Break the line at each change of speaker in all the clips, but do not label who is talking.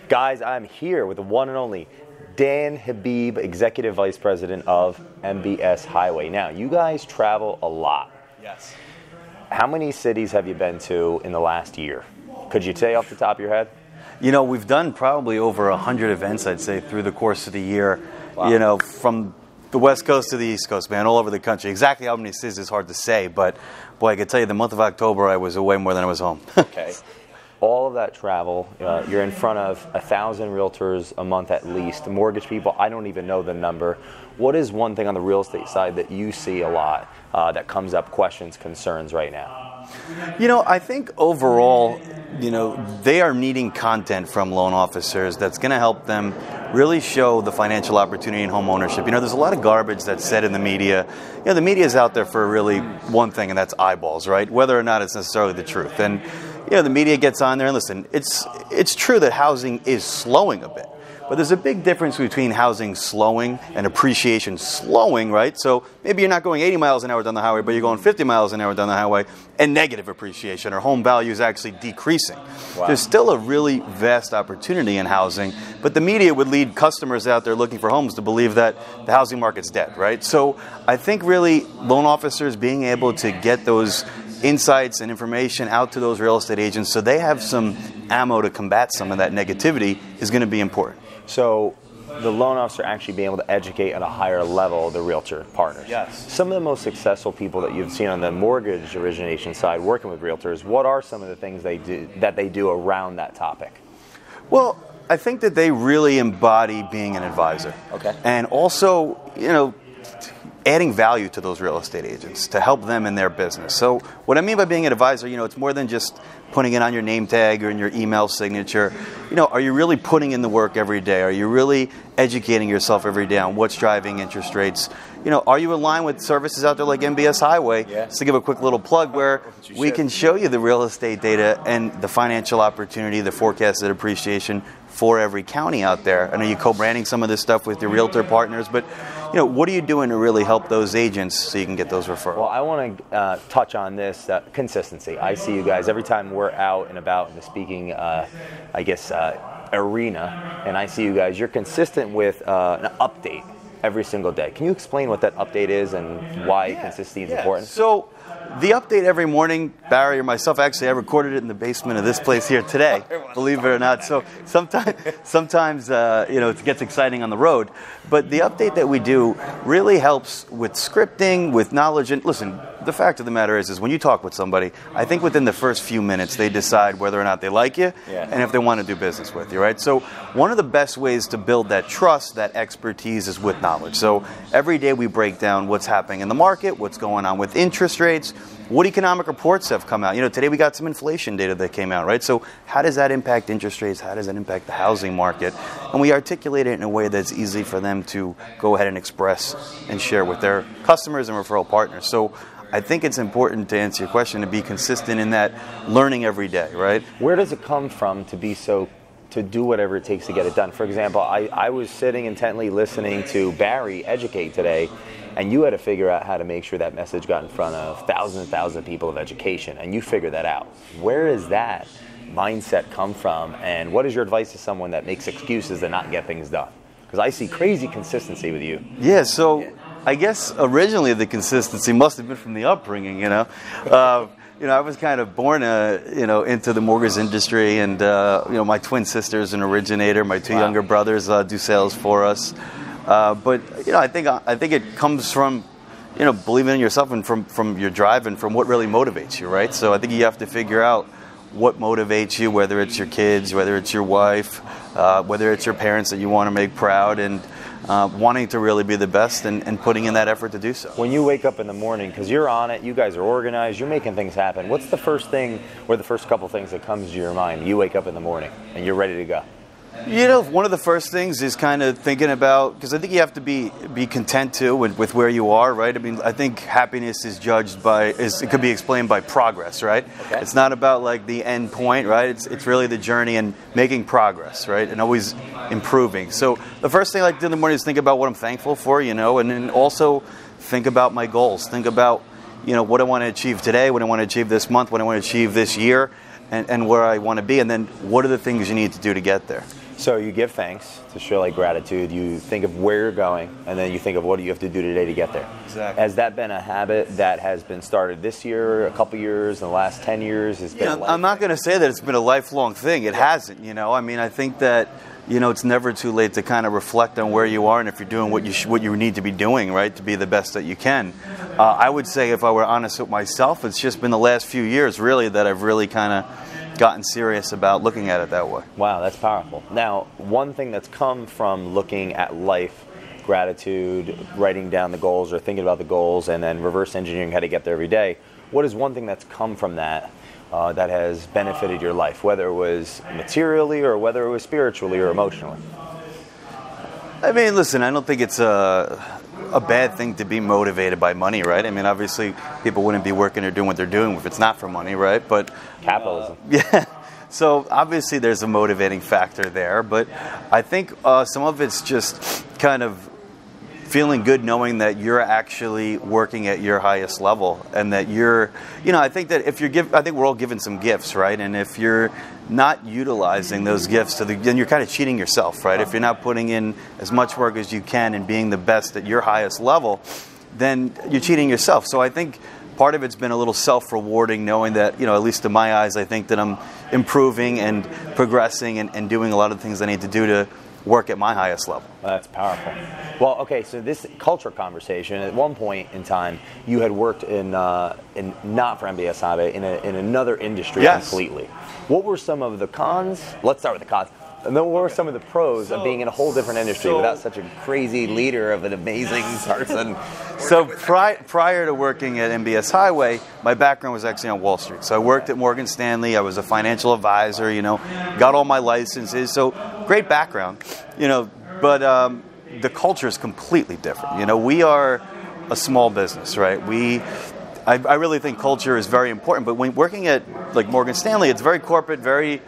Guys, I'm here with the one and only Dan Habib, Executive Vice President of MBS Highway. Now, you guys travel a lot.
Yes.
How many cities have you been to in the last year? Could you say off the top of your head?
You know, we've done probably over 100 events, I'd say, through the course of the year. Wow. You know, from the West Coast to the East Coast, man, all over the country. Exactly how many cities is hard to say, but boy, I can tell you the month of October I was away more than I was home.
Okay. All of that travel, you're in front of 1,000 realtors a month at least. Mortgage people, I don't even know the number. What is one thing on the real estate side that you see a lot that comes up, questions, concerns right now?
You know, I think overall, you know, they are needing content from loan officers that's going to help them really show the financial opportunity in home ownership. You know, there's a lot of garbage that's said in the media. You know, the media is out there for really one thing, and that's eyeballs, right? Whether or not it's necessarily the truth. And you know, the media gets on there and listen, it's true that housing is slowing a bit. But there's a big difference between housing slowing and appreciation slowing, right? So maybe you're not going 80 miles an hour down the highway, but you're going 50 miles an hour down the highway, and negative appreciation, or home value is actually decreasing. Wow. There's still a really vast opportunity in housing, but the media would lead customers out there looking for homes to believe that the housing market's dead, right? So I think really loan officers being able to get those insights and information out to those real estate agents so they have some ammo to combat some of that negativity is going to be important.
So the loan officer actually being able to educate at a higher level the realtor partners.
Yes.
Some of the most successful people that you've seen on the mortgage origination side working with realtors, what are some of the things they do around that topic?
Well, I think that they really embody being an advisor.
Okay.
And also, you know, adding value to those real estate agents to help them in their business. So what I mean by being an advisor, you know, it's more than just putting it on your name tag or in your email signature. You know, are you really putting in the work every day? Are you really educating yourself every day on what's driving interest rates? You know, are you aligned with services out there like MBS Highway?
Yeah.
Just to give a quick little plug where we can show you the real estate data and the financial opportunity, the forecasted appreciation for every county out there. I know you're co-branding some of this stuff with your realtor partners, but you know, what are you doing to really help those agents so you can get those referrals?
Well, I want to touch on this consistency. I see you guys every time we're out and about in the speaking, arena, and I see you guys. You're consistent with an update every single day. Can you explain what that update is and why consistency is important?
So the update every morning, Barry or myself, actually I recorded it in the basement of this place here today, believe it or not. So sometimes you know, it gets exciting on the road. But the update that we do really helps with scripting, with knowledge. And listen, the fact of the matter is when you talk with somebody, I think within the first few minutes they decide whether or not they like you and if they want to do business with you, right? So one of the best ways to build that trust, that expertise is with knowledge. So every day we break down what's happening in the market, what's going on with interest rates, what economic reports have come out. You know, today we got some inflation data that came out, right? So how does that impact interest rates? How does that impact the housing market? And we articulate it in a way that's easy for them to go ahead and express and share with their customers and referral partners. So I think it's important, to answer your question, to be consistent in that learning every day, right?
Where does it come from to do whatever it takes to get it done? For example, I was sitting intently listening to Barry educate today, and you had to figure out how to make sure that message got in front of thousands and thousands of people of education, and you figured that out. Where does that mindset come from, and what is your advice to someone that makes excuses to not get things done? Because I see crazy consistency with you.
Yeah, so I guess originally the consistency must have been from the upbringing, you know. You know, I was kind of born, into the mortgage industry, and you know, my twin sister's an originator. My two younger brothers do sales for us. But you know, I think it comes from, you know, believing in yourself and from your drive and from what really motivates you, right? So I think you have to figure out what motivates you, whether it's your kids, whether it's your wife, whether it's your parents that you want to make proud, and wanting to really be the best and putting in that effort to do so.
When you wake up in the morning, because you're on it, you guys are organized, you're making things happen, what's the first thing or the first couple things that comes to your mind? You wake up in the morning and you're ready to go.
You know, one of the first things is kind of thinking about, because I think you have to be content too with where you are, right? I mean, I think happiness is judged by, it could be explained by progress, right? Okay. It's not about like the end point, right? It's really the journey and making progress, right? And always improving. So the first thing I like to do in the morning is think about what I'm thankful for, you know, and then also think about my goals. Think about, you know, what I want to achieve today, what I want to achieve this month, what I want to achieve this year, and where I want to be, and then what are the things you need to do to get there.
So you give thanks to show like gratitude. You think of where you're going, and then you think of what do you have to do today to get there.
Exactly.
Has that been a habit that has been started this year, a couple years, in the last 10 years? It's been
I'm not going to say that it's been a lifelong thing. It hasn't. I mean, I think that it's never too late to kind of reflect on where you are and if you're doing what you need to be doing, right, to be the best that you can. I would say, if I were honest with myself, it's just been the last few years really that I've really kind of gotten serious about looking at it that way.
Wow, that's powerful. Now, one thing that's come from looking at life, gratitude, writing down the goals or thinking about the goals, and then reverse engineering how to get there every day, what is one thing that's come from that that has benefited your life, whether it was materially or whether it was spiritually or emotionally?
I mean, listen, I don't think it's a bad thing to be motivated by money, right? I mean, obviously, people wouldn't be working or doing what they're doing if it's not for money, right? But
capitalism.
Yeah. So obviously, there's a motivating factor there, but I think some of it's just kind of feeling good knowing that you're actually working at your highest level, and that you're, I think that I think we're all given some gifts, right? And if you're not utilizing those gifts then you're kind of cheating yourself, right? If you're not putting in as much work as you can and being the best at your highest level, then you're cheating yourself. So I think part of it's been a little self-rewarding, knowing that, at least in my eyes, I think that I'm improving and progressing and doing a lot of the things I need to do to work at my highest level.
Well, that's powerful. Well, okay, so this culture conversation, at one point in time, you had worked in not for MBS Habe, in another industry. Yes. Completely. What were some of the cons? Let's start with the cons. And then what were some of the pros of being in a whole different industry without such a crazy leader of an amazing person?
So prior to working at MBS Highway, my background was actually on Wall Street. So I worked at Morgan Stanley. I was a financial advisor, got all my licenses. So great background, but the culture is completely different. We are a small business, right? I really think culture is very important. But when working at like Morgan Stanley, it's very corporate, very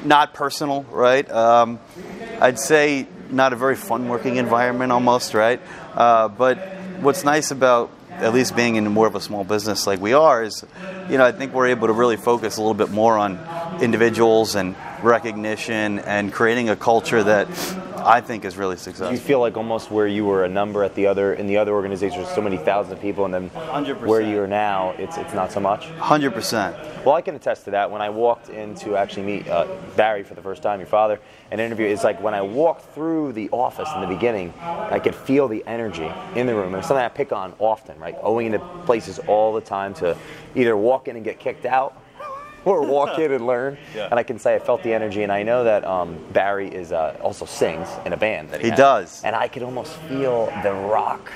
not personal, right? I'd say not a very fun working environment almost, right? But what's nice about at least being in more of a small business like we are is, I think we're able to really focus a little bit more on individuals and recognition and creating a culture that I think is really successful.
Do you feel like almost where you were a number in the other organizations, so many thousands of people, and then
100%.
Where you are now, it's not so much?
100%.
Well, I can attest to that. When I walked in to actually meet Barry for the first time, your father, and interview, it's like when I walked through the office in the beginning, I could feel the energy in the room. It was something I pick on often, right? Going into places all the time to either walk in and get kicked out or walk in and learn. Yeah. And I can say I felt the energy, and I know that Barry is also sings in a band that he has.
Does.
And I could almost feel the rock.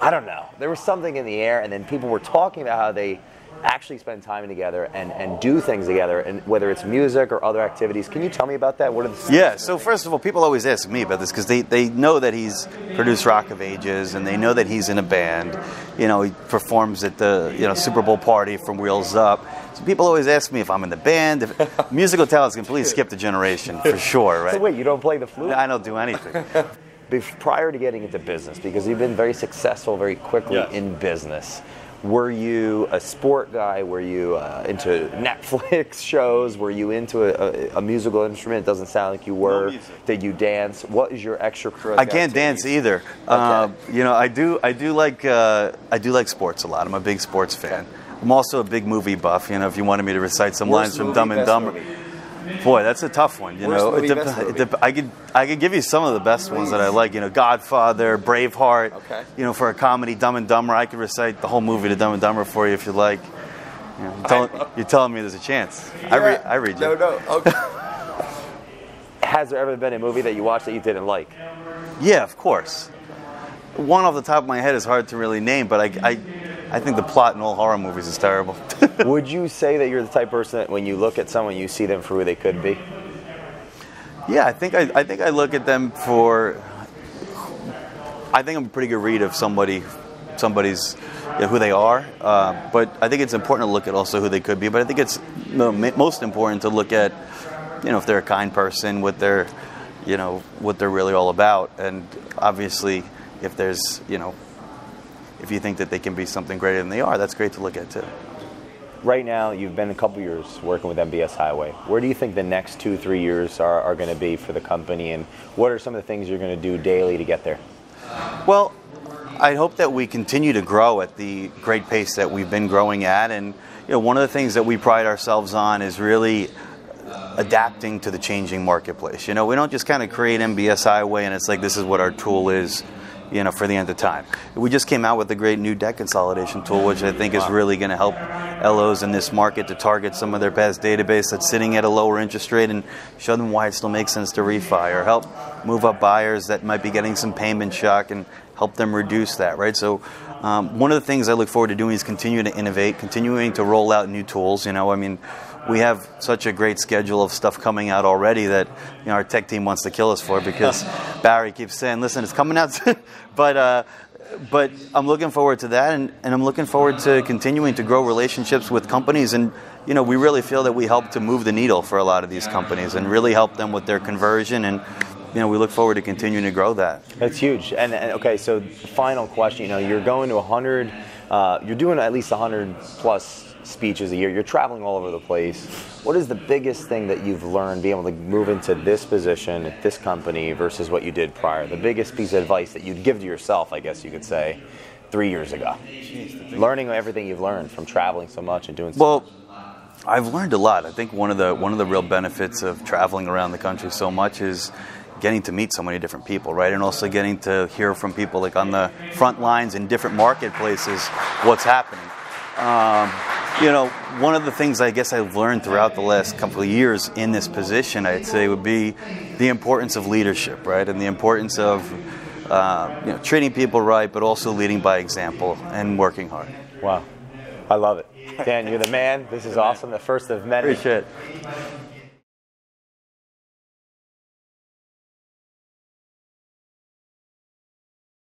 I don't know. There was something in the air, and then people were talking about how they actually spend time together and do things together, and whether it's music or other activities. Can you tell me about that? What are the
Yeah, so first of all, people always ask me about this because they know that he's produced Rock of Ages, and they know that he's in a band. He performs at the Super Bowl party from Wheels Up. So people always ask me if I'm in the band. If musical talent's completely skipped a generation, for sure, right?
So wait, you don't play the flute?
I don't do anything.
Prior to getting into business, because you've been very successful very quickly in business, were you a sport guy? Were you into Netflix shows? Were you into a musical instrument? It doesn't sound like you were. No. Did you dance? What is your extracurricular?
I can't dance either. Okay. I do like sports a lot. I'm a big sports fan. Okay. I'm also a big movie buff. If you wanted me to recite some lines from Dumb and Dumber. Boy, that's a tough one. I could give you some of the best ones that I like. Godfather, Braveheart. Okay. For a comedy, Dumb and Dumber, I could recite the whole movie to Dumb and Dumber for you if you like. You're telling me there's a chance. Yeah. I read you.
No. Okay. Has there ever been a movie that you watched that you didn't like?
Yeah, of course. One off the top of my head is hard to really name, but I think the plot in all horror movies is terrible.
Would you say that you're the type of person that when you look at someone, you see them for who they could be?
Yeah, I think I look at them for. I think I'm a pretty good read of somebody's who they are. But I think it's important to look at also who they could be. But I think it's most important to look at, if they're a kind person, what they're really all about, and obviously if there's if you think that they can be something greater than they are, that's great to look at too.
right now, you've been a couple years working with MBS Highway. Where do you think the next 2-3 years are going to be for the company, and what are some of the things you're going to do daily to get there?
Well, I hope that we continue to grow at the great pace that we've been growing at, and one of the things that we pride ourselves on is really adapting to the changing marketplace. We don't just kind of create MBS Highway and it's like this is what our tool is, for the end of time. We just came out with a great new debt consolidation tool, which I think is really going to help LOs in this market to target some of their past database that's sitting at a lower interest rate and show them why it still makes sense to refi, or help move up buyers that might be getting some payment shock and help them reduce that, right? So one of the things I look forward to doing is continuing to innovate, continuing to roll out new tools. We have such a great schedule of stuff coming out already that our tech team wants to kill us for, because Barry keeps saying, listen, it's coming out soon. But I'm looking forward to that, and I'm looking forward to continuing to grow relationships with companies. And we really feel that we help to move the needle for a lot of these companies and really help them with their conversion. And we look forward to continuing to grow that.
That's huge. And okay, so final question. You're going to 100. You're doing at least 100 plus speeches a year. You're traveling all over the place. What is the biggest thing that you've learned being able to move into this position at this company versus what you did prior? The biggest piece of advice that you'd give to yourself, I guess you could say, 3 years ago. Learning everything you've learned from traveling so much and doing so much.
I've learned a lot. I think one of the real benefits of traveling around the country so much is getting to meet so many different people, right? And also getting to hear from people like on the front lines in different marketplaces what's happening. One of the things I guess I've learned throughout the last couple of years in this position, I'd say, would be the importance of leadership, right? And the importance of treating people right, but also leading by example and working hard.
Wow. I love it. Dan, you're the man. This is awesome. The first of many.
Appreciate it.